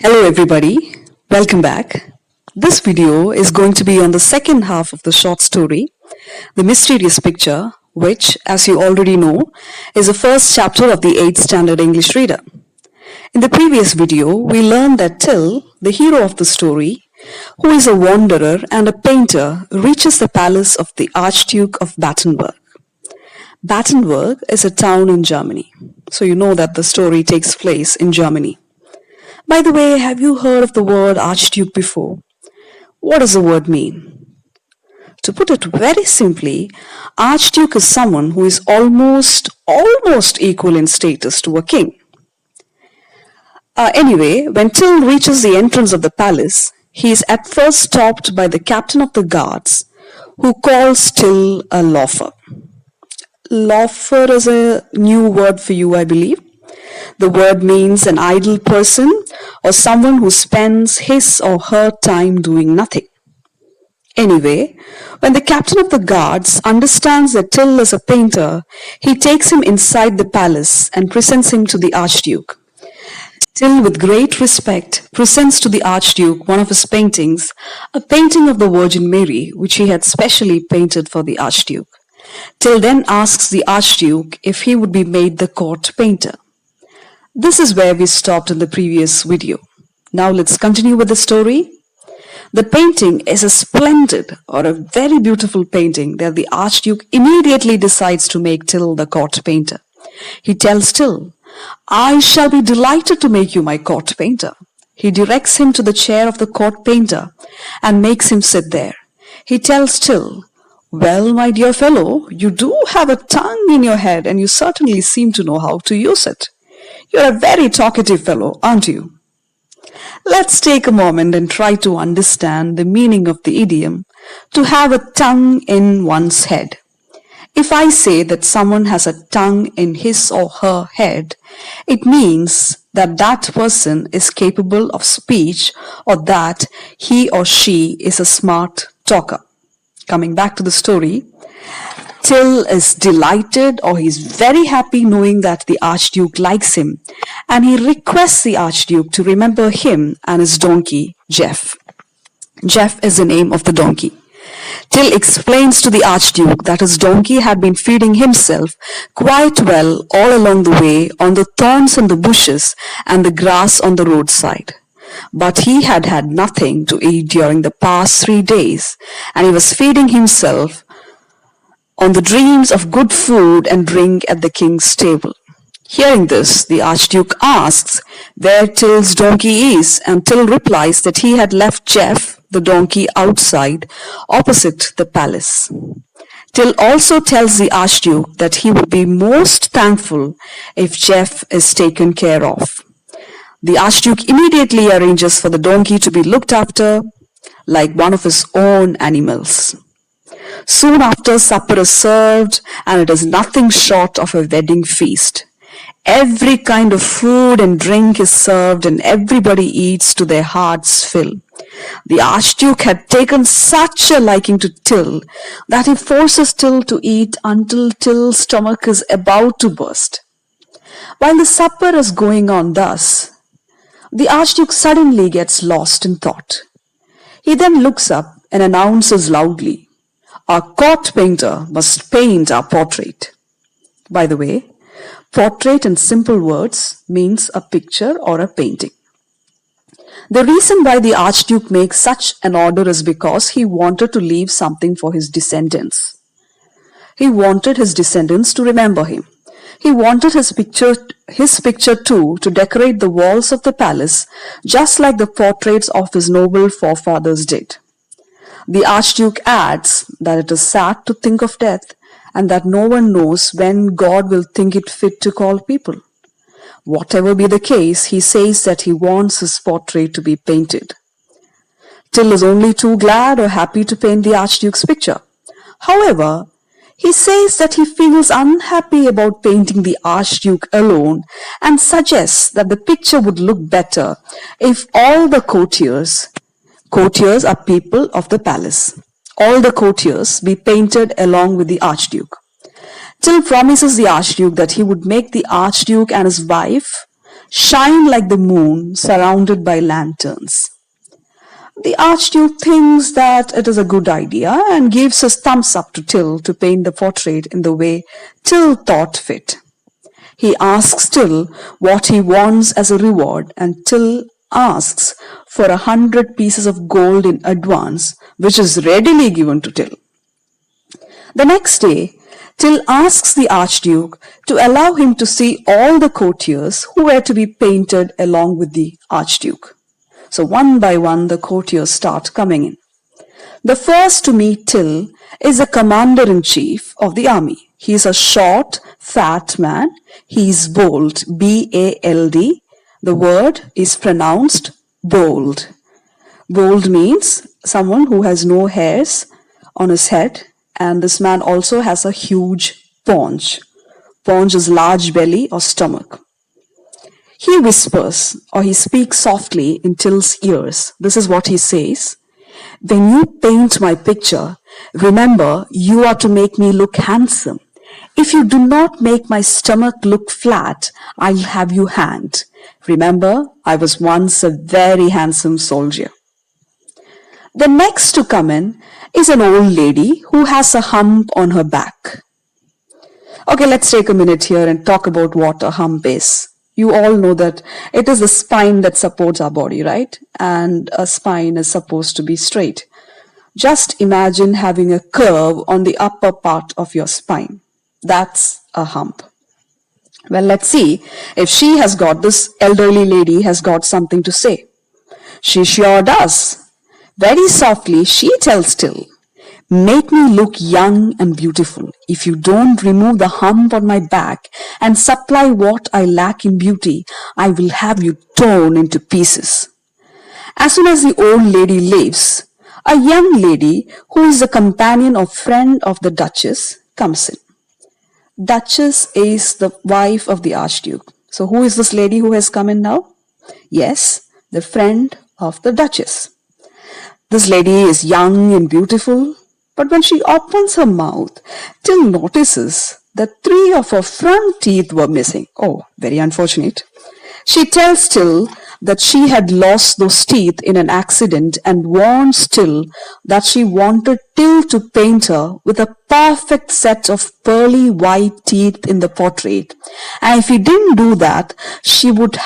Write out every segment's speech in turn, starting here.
Hello everybody, welcome back. This video is going to be on the second half of the short story, The Mysterious Picture, which, as you already know, is the first chapter of the 8th Standard English Reader. In the previous video, we learned that Till, the hero of the story, who is a wanderer and a painter, reaches the palace of the Archduke of Battenberg. Battenberg is a town in Germany, so you know that the story takes place in Germany. By the way, have you heard of the word Archduke before? What does the word mean? To put it very simply, Archduke is someone who is almost equal in status to a king. Anyway, when Till reaches the entrance of the palace, he is at first stopped by the captain of the guards, who calls Till a loafer. Loafer is a new word for you, I believe. The word means an idle person or someone who spends his or her time doing nothing. Anyway, when the captain of the guards understands that Till is a painter, he takes him inside the palace and presents him to the Archduke. Till, with great respect, presents to the Archduke one of his paintings, a painting of the Virgin Mary, which he had specially painted for the Archduke. Till then asks the Archduke if he would be made the court painter. This is where we stopped in the previous video. Now let's continue with the story. The painting is a splendid or a very beautiful painting that the Archduke immediately decides to make Till the court painter. He tells Till, "I shall be delighted to make you my court painter." He directs him to the chair of the court painter and makes him sit there. He tells Till, "Well, my dear fellow, you do have a tongue in your head and you certainly seem to know how to use it. You're a very talkative fellow, aren't you?" Let's take a moment and try to understand the meaning of the idiom, to have a tongue in one's head. If I say that someone has a tongue in his or her head, it means that that person is capable of speech or that he or she is a smart talker. Coming back to the story, Till is delighted, or he's very happy knowing that the Archduke likes him, and he requests the Archduke to remember him and his donkey, Jeff. Jeff is the name of the donkey. Till explains to the Archduke that his donkey had been feeding himself quite well all along the way on the thorns in the bushes and the grass on the roadside. But he had had nothing to eat during the past 3 days, and he was feeding himself on the dreams of good food and drink at the king's table. Hearing this, the Archduke asks where Till's donkey is, and Till replies that he had left Jeff, the donkey, outside, opposite the palace. Till also tells the Archduke that he would be most thankful if Jeff is taken care of. The Archduke immediately arranges for the donkey to be looked after like one of his own animals. Soon after, supper is served, and it is nothing short of a wedding feast. Every kind of food and drink is served, and everybody eats to their heart's fill. The Archduke had taken such a liking to Till that he forces Till to eat until Till's stomach is about to burst. While the supper is going on thus, the Archduke suddenly gets lost in thought. He then looks up and announces loudly, "Our court painter must paint our portrait." By the way, portrait in simple words means a picture or a painting. The reason why the Archduke makes such an order is because he wanted to leave something for his descendants. He wanted his descendants to remember him. He wanted his picture too to decorate the walls of the palace, just like the portraits of his noble forefathers did. The Archduke adds that it is sad to think of death and that no one knows when God will think it fit to call people. Whatever be the case, he says that he wants his portrait to be painted. Till is only too glad or happy to paint the Archduke's picture. However, he says that he feels unhappy about painting the Archduke alone and suggests that the picture would look better if all the courtiers are people of the palace, all the courtiers be painted along with the Archduke. Till promises the Archduke that he would make the Archduke and his wife shine like the moon surrounded by lanterns. The Archduke thinks that it is a good idea and gives his thumbs up to Till to paint the portrait in the way Till thought fit. He asks Till what he wants as a reward, and Till asks for 100 pieces of gold in advance, which is readily given to Till. The next day, Till asks the Archduke to allow him to see all the courtiers who were to be painted along with the Archduke. So one by one the courtiers start coming in. The first to meet Till is the commander-in-chief of the army. He is a short, fat man. He is bold, B-A-L-D. The word is pronounced bold. Bold means someone who has no hairs on his head, and this man also has a huge paunch. Paunch is large belly or stomach. He whispers or he speaks softly in Till's ears. This is what he says. When you paint my picture, remember you are to make me look handsome. If you do not make my stomach look flat, I'll have you hanged. Remember, I was once a very handsome soldier. The next to come in is an old lady who has a hump on her back. Okay, let's take a minute here and talk about what a hump is. You all know that it is the spine that supports our body, right? And a spine is supposed to be straight. Just imagine having a curve on the upper part of your spine. That's a hump. Well, let's see if this elderly lady has got something to say. She sure does. Very softly, she tells Till, make me look young and beautiful. If you don't remove the hump on my back and supply what I lack in beauty, I will have you torn into pieces. As soon as the old lady leaves, a young lady who is the companion or friend of the Duchess comes in. Duchess is the wife of the Archduke. So who is this lady who has come in now? Yes, the friend of the Duchess. This lady is young and beautiful, but when she opens her mouth, Till notices that 3 of her front teeth were missing. Oh, very unfortunate. She tells Till that she had lost those teeth in an accident and warns Till that she wanted Till to paint her with a perfect set of pearly white teeth in the portrait. And if he didn't do that, she would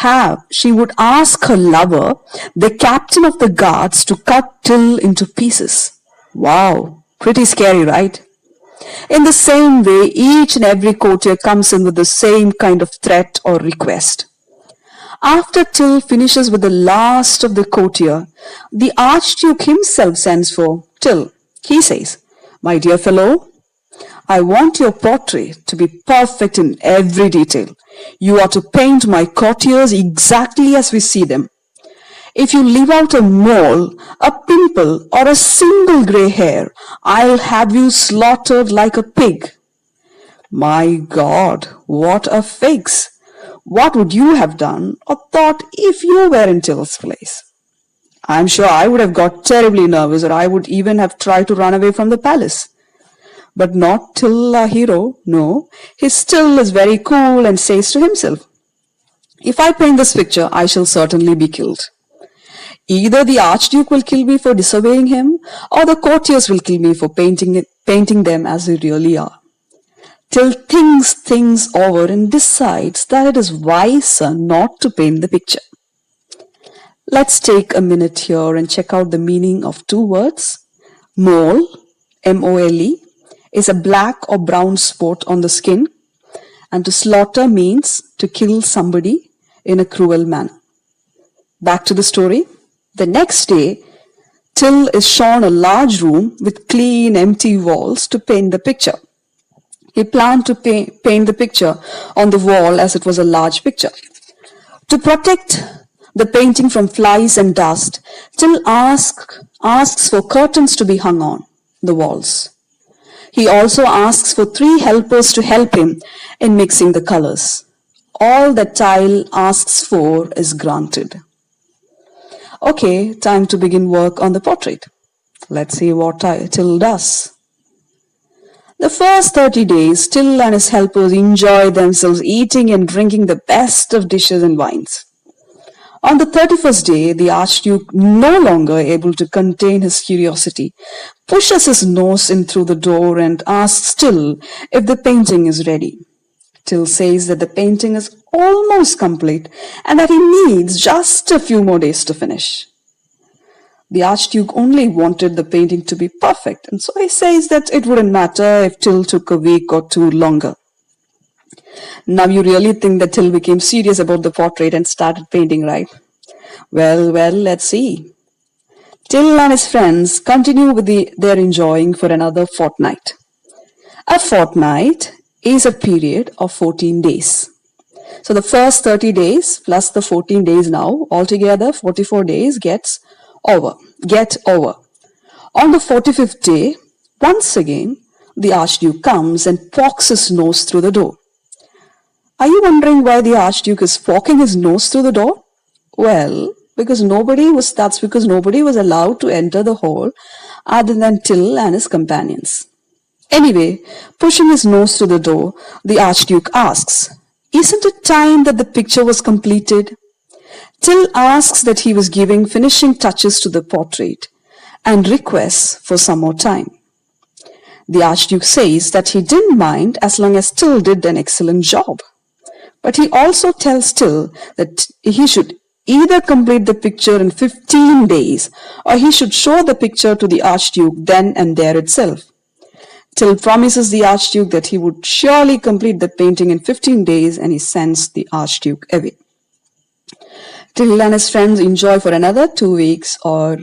ask her lover, the captain of the guards, to cut Till into pieces. Wow, pretty scary, right? In the same way, each and every courtier comes in with the same kind of threat or request. After Till finishes with the last of the courtier, the Archduke himself sends for Till. He says, my dear fellow, I want your portrait to be perfect in every detail. You are to paint my courtiers exactly as we see them. If you leave out a mole, a pimple, or a single grey hair, I'll have you slaughtered like a pig. My God, what a fix! What would you have done or thought if you were in Till's place? I'm sure I would have got terribly nervous, or I would even have tried to run away from the palace. But not Till, our hero. No, he still is very cool and says to himself, if I paint this picture, I shall certainly be killed. Either the Archduke will kill me for disobeying him, or the courtiers will kill me for painting them as they really are. Till thinks things over and decides that it is wiser not to paint the picture. Let's take a minute here and check out the meaning of 2 words. Mole, M-O-L-E, is a black or brown spot on the skin, and to slaughter means to kill somebody in a cruel manner. Back to the story. The next day, Till is shown a large room with clean, empty walls to paint the picture. He planned to paint the picture on the wall as it was a large picture. To protect the painting from flies and dust, Till asks for curtains to be hung on the walls. He also asks for 3 helpers to help him in mixing the colors. All that Till asks for is granted. Okay, time to begin work on the portrait. Let's see what Till does. The first 30 days, Till and his helpers enjoy themselves eating and drinking the best of dishes and wines. On the 31st day, the Archduke, no longer able to contain his curiosity, pushes his nose in through the door and asks Till if the painting is ready. Till says that the painting is almost complete and that he needs just a few more days to finish. The Archduke only wanted the painting to be perfect, and so he says that it wouldn't matter if Till took a week or two longer. Now you really think that Till became serious about the portrait and started painting, right? Well, let's see. Till and his friends continue with their enjoying for another fortnight. A fortnight is a period of 14 days. So the first 30 days plus the 14 days now, altogether 44 days get over. On the 45th day, once again, the Archduke comes and pokes his nose through the door. Are you wondering why the Archduke is poking his nose through the door? Well, because nobody was allowed to enter the hall other than Till and his companions. Anyway, pushing his nose through the door, the Archduke asks, "Isn't it time that the picture was completed?" Till asks that he was giving finishing touches to the portrait and requests for some more time. The Archduke says that he didn't mind as long as Till did an excellent job. But he also tells Till that he should either complete the picture in 15 days or he should show the picture to the Archduke then and there itself. Till promises the Archduke that he would surely complete the painting in 15 days and he sends the Archduke away. Till and his friends enjoy for another 2 weeks or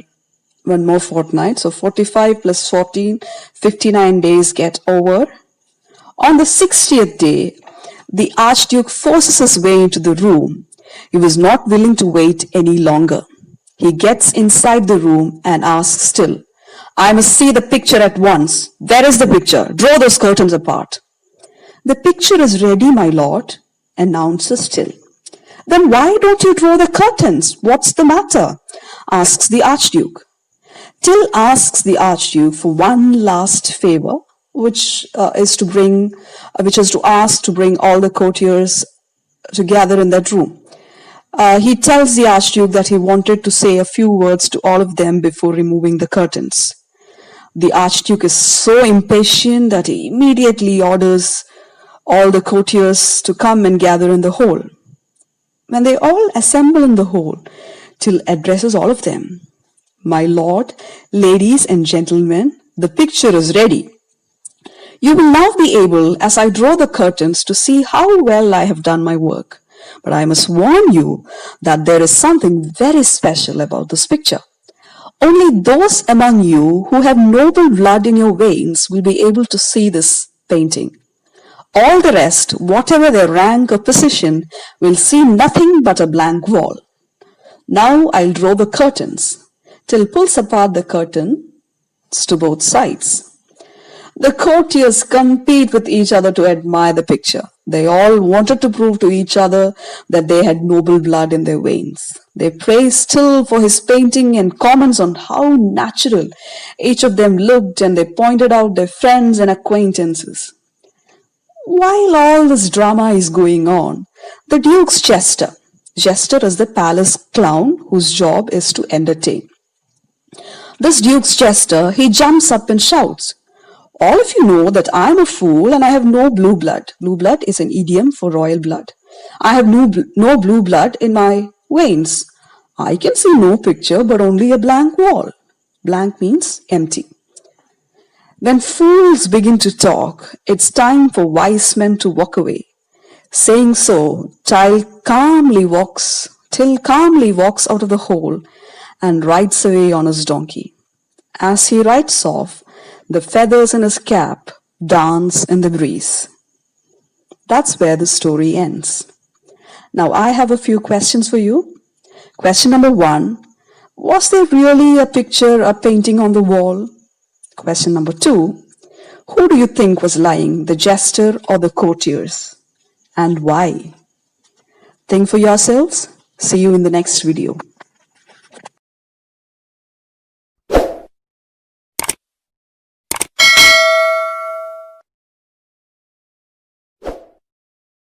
one more fortnight. So 45 plus 14, 59 days get over. On the 60th day, the Archduke forces his way into the room. He was not willing to wait any longer. He gets inside the room and asks Till, "I must see the picture at once. Where is the picture? Draw those curtains apart." "The picture is ready, my lord," announces Till. "Then why don't you draw the curtains? What's the matter?" asks the Archduke. Till asks the Archduke for one last favor, which is to ask to bring all the courtiers to gather in that room. He tells the Archduke that he wanted to say a few words to all of them before removing the curtains. The Archduke is so impatient that he immediately orders all the courtiers to come and gather in the hall. When they all assemble in the hall, Till addresses all of them. "My lord, ladies and gentlemen, the picture is ready. You will now be able, as I draw the curtains, to see how well I have done my work. But I must warn you that there is something very special about this picture. Only those among you who have noble blood in your veins will be able to see this painting. All the rest, whatever their rank or position, will see nothing but a blank wall. Now I'll draw the curtains." Till pulls apart the curtains to both sides. The courtiers compete with each other to admire the picture. They all wanted to prove to each other that they had noble blood in their veins. They praised Till for his painting and comments on how natural each of them looked, and they pointed out their friends and acquaintances. While all this drama is going on, the Duke's jester is the palace clown whose job is to entertain. This Duke's jester, he jumps up and shouts, "All of you know that I'm a fool and I have no blue blood." Blue blood is an idiom for royal blood. "I have no blue blood in my veins. I can see no picture but only a blank wall." Blank means empty. When fools begin to talk, it's time for wise men to walk away. Saying so, Till calmly walks out of the hall and rides away on his donkey. As he rides off, the feathers in his cap dance in the breeze. That's where the story ends. Now I have a few questions for you. Question number 1, was there really a picture, a painting on the wall? Question number 2, who do you think was lying, the jester or the courtiers? And why? Think for yourselves. See you in the next video.